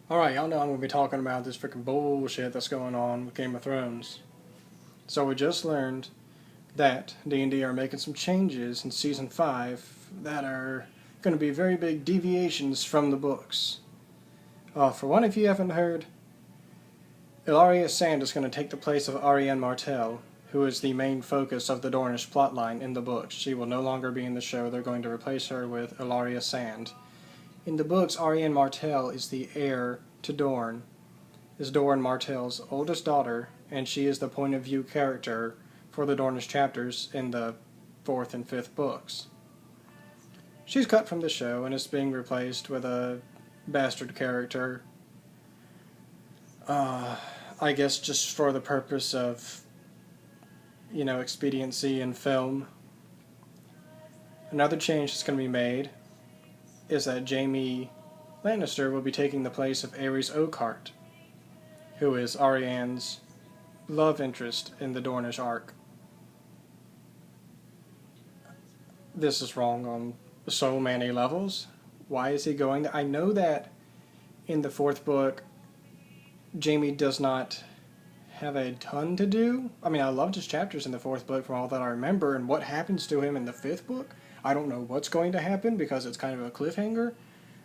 Alright, y'all know I'm going to be talking about this freaking bullshit that's going on with Game of Thrones. So we just learned that D&D are making some changes in Season 5 that are going to be very big deviations from the books. For one, if you haven't heard, Ilaria Sand is going to take the place of Ariane Martell, who is the main focus of the Dornish plotline in the books. She will no longer be in the show. They're going to replace her with Ilaria Sand. In the books, Ariane Martell is the heir to Dorne, is Dorne Martell's oldest daughter, and she is the point of view character for the Dornish chapters in the 4th and 5th books. She's cut from the show and is being replaced with a bastard character, I guess just for the purpose of, expediency in film. Another change that's going to be made is that Jaime Lannister will be taking the place of Aerys Oakheart, who is Ariane's love interest in the Dornish arc. This is wrong on so many levels. Why is he going there? I know that in the 4th book, Jaime does not have a ton to do. I mean, I loved his chapters in the 4th book from all that I remember, and what happens to him in the 5th book, I don't know what's going to happen because it's kind of a cliffhanger,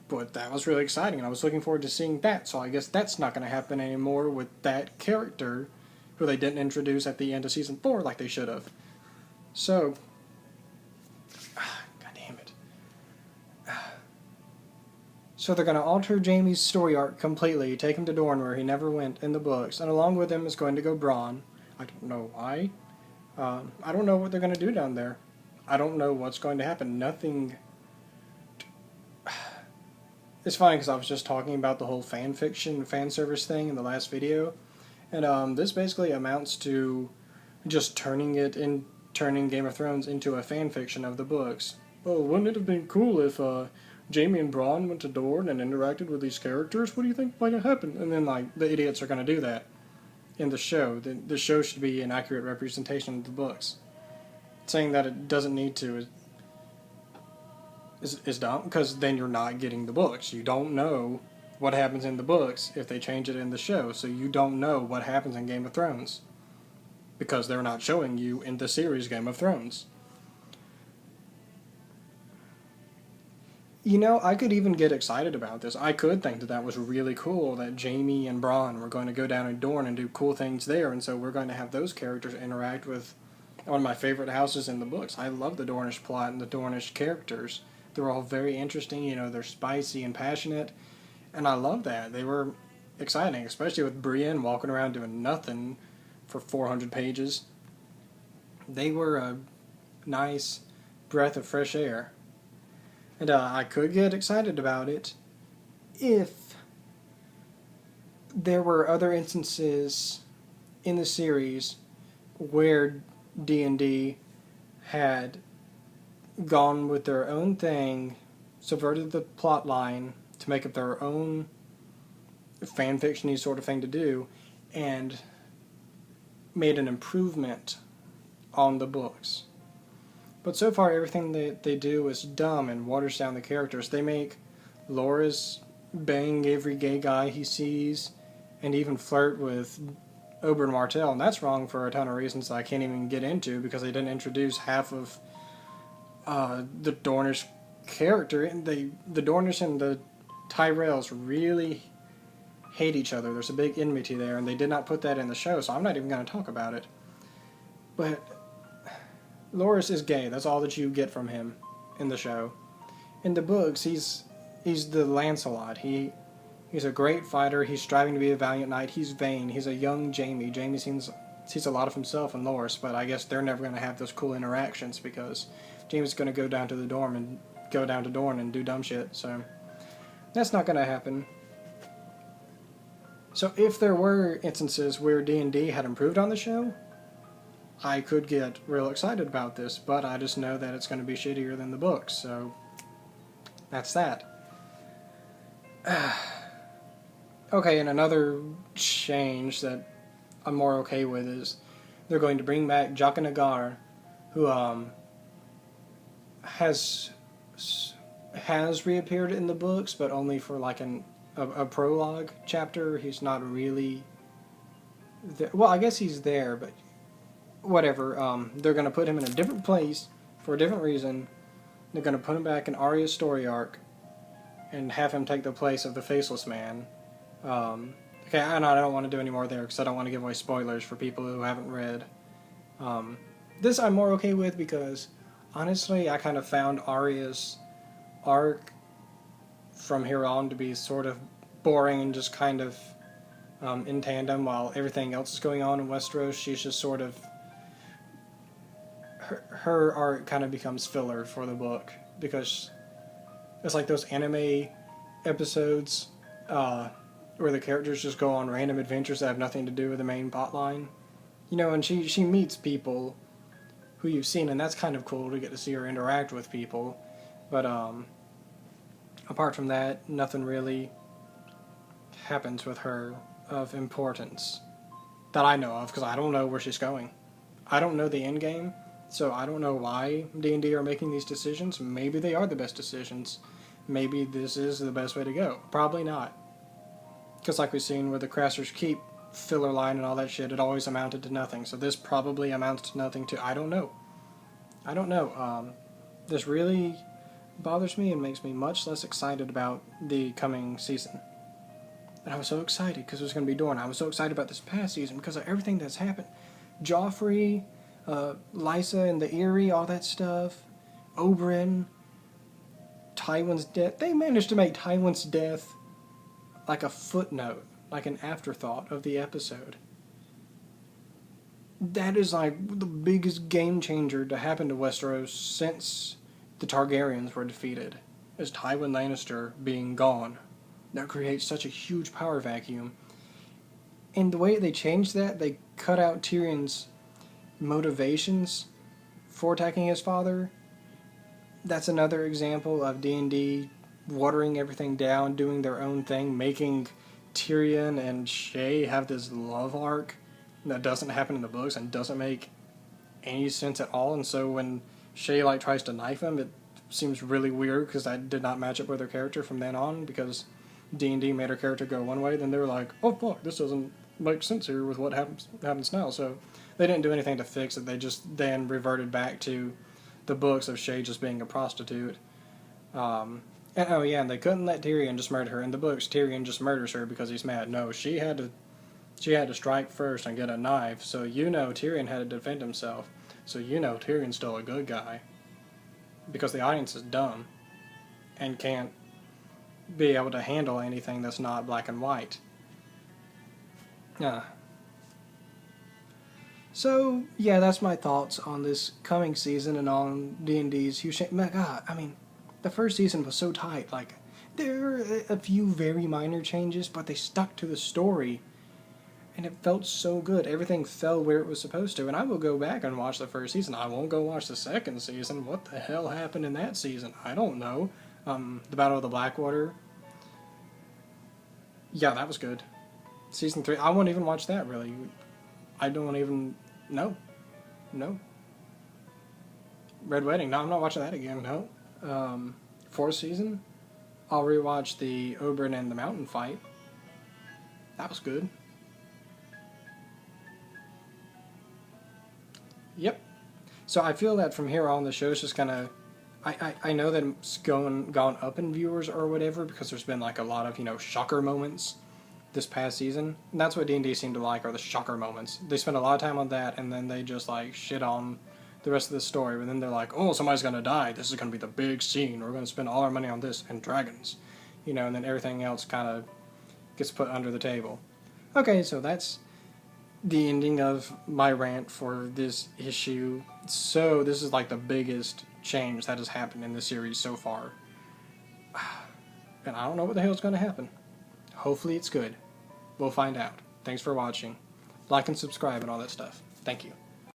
but that was really exciting, and I was looking forward to seeing that, so I guess that's not going to happen anymore with that character, who they didn't introduce at the end of Season 4 like they should have. So, god damn it. So they're going to alter Jaime's story arc completely, take him to Dorne where he never went in the books, and along with him is going to go Bronn. I don't know why. I don't know what they're going to do down there. I don't know what's going to happen. Nothing. It's funny because I was just talking about the whole fan fiction, fan service thing in the last video, and this basically amounts to just turning Game of Thrones into a fan fiction of the books. Oh, wouldn't it have been cool if Jaime and Bronn went to Dorne and interacted with these characters? What do you think might have happened? And then the idiots are going to do that in the show. The show should be an accurate representation of the books. Saying that it doesn't need to is dumb, because then you're not getting the books. You don't know what happens in the books if they change it in the show, so you don't know what happens in Game of Thrones, because they're not showing you in the series Game of Thrones. I could even get excited about this. I could think that that was really cool, that Jaime and Bronn were going to go down in Dorne and do cool things there, and so we're going to have those characters interact with one of my favorite houses in the books. I love the Dornish plot and the Dornish characters. They're all very interesting, they're spicy and passionate, and I love that. They were exciting, especially with Brienne walking around doing nothing for 400 pages. They were a nice breath of fresh air. And I could get excited about it if there were other instances in the series where D&D had gone with their own thing, subverted the plot line to make up their own fanfiction-y sort of thing to do, and made an improvement on the books. But so far, everything that they do is dumb and waters down the characters. They make Loras bang every gay guy he sees, and even flirt with Oberyn Martell, and that's wrong for a ton of reasons that I can't even get into, because they didn't introduce half of the Dornish character. The Dornish and the Tyrells really hate each other. There's a big enmity there, and they did not put that in the show, so I'm not even going to talk about it. But Loras is gay. That's all that you get from him in the show. In the books, he's the Lancelot. He's a great fighter. He's striving to be a valiant knight. He's vain. He's a young Jaime. Jaime sees a lot of himself in Loras, but I guess they're never going to have those cool interactions because Jaime's going to go down to Dorne and do dumb shit. So that's not going to happen. So if there were instances where D&D had improved on the show, I could get real excited about this, but I just know that it's going to be shittier than the books, so that's that. Okay, and another change that I'm more okay with is they're going to bring back Jaqen H'ghar, who has reappeared in the books, but only for like an a prologue chapter. He's not really there. Well, I guess he's there, but whatever. They're going to put him in a different place for a different reason. They're going to put him back in Arya's story arc and have him take the place of the Faceless Man. Okay, I don't want to do any more there because I don't want to give away spoilers for people who haven't read. This I'm more okay with because, honestly, I kind of found Arya's arc from here on to be sort of boring and just kind of in tandem while everything else is going on in Westeros. She's just sort of... Her arc kind of becomes filler for the book because it's like those anime episodes where the characters just go on random adventures that have nothing to do with the main plotline. You know, and she meets people who you've seen, and that's kind of cool to get to see her interact with people. But apart from that, nothing really happens with her of importance that I know of, because I don't know where she's going. I don't know the end game, so I don't know why D&D are making these decisions. Maybe they are the best decisions. Maybe this is the best way to go. Probably not. Because like we've seen with the Craster's Keep filler line and all that shit, it always amounted to nothing. So this probably amounts to nothing too. I don't know. This really bothers me and makes me much less excited about the coming season. And I was so excited because it was going to be Dorne. I was so excited about this past season because of everything that's happened. Joffrey, Lysa and the Eyrie, all that stuff. Oberyn, Tywin's death. They managed to make Tywin's death like a footnote, like an afterthought of the episode. That is like the biggest game changer to happen to Westeros since the Targaryens were defeated, is Tywin Lannister being gone. That creates such a huge power vacuum. And the way they changed that, they cut out Tyrion's motivations for attacking his father. That's another example of D&D watering everything down, doing their own thing, making Tyrion and Shae have this love arc that doesn't happen in the books and doesn't make any sense at all. And so when Shae tries to knife him, it seems really weird because that did not match up with her character from then on, because D&D made her character go one way, then they were like, oh fuck, this doesn't make sense here with what happens now. So they didn't do anything to fix it. They just then reverted back to the books of Shae just being a prostitute. And they couldn't let Tyrion just murder her. In the books, Tyrion just murders her because he's mad. No, she had to strike first and get a knife, so Tyrion had to defend himself. So Tyrion's still a good guy. Because the audience is dumb and can't be able to handle anything that's not black and white. So, yeah, that's my thoughts on this coming season and on D&D's huge... God, I mean, the first season was so tight. There were a few very minor changes, but they stuck to the story. And it felt so good. Everything fell where it was supposed to. And I will go back and watch the first season. I won't go watch the second season. What the hell happened in that season? I don't know. The Battle of the Blackwater. Yeah, that was good. Season 3, I won't even watch that, really. I don't even... No. Red Wedding, no, I'm not watching that again, no. Fourth season, I'll rewatch the Oberyn and the Mountain fight. That was good. Yep. So I feel that from here on, the show's just gonna... I know that it's gone up in viewers or whatever, because there's been a lot of, shocker moments this past season. And that's what D&D seemed to like, are the shocker moments. They spend a lot of time on that, and then they just, shit on the rest of the story. But then they're like, oh, somebody's gonna die. This is gonna be the big scene. We're gonna spend all our money on this and dragons. And then everything else kind of gets put under the table. Okay, so that's the ending of my rant for this issue. So this is the biggest change that has happened in the series so far. And I don't know what the hell's going to happen. Hopefully it's good. We'll find out. Thanks for watching. Like and subscribe and all that stuff. Thank you.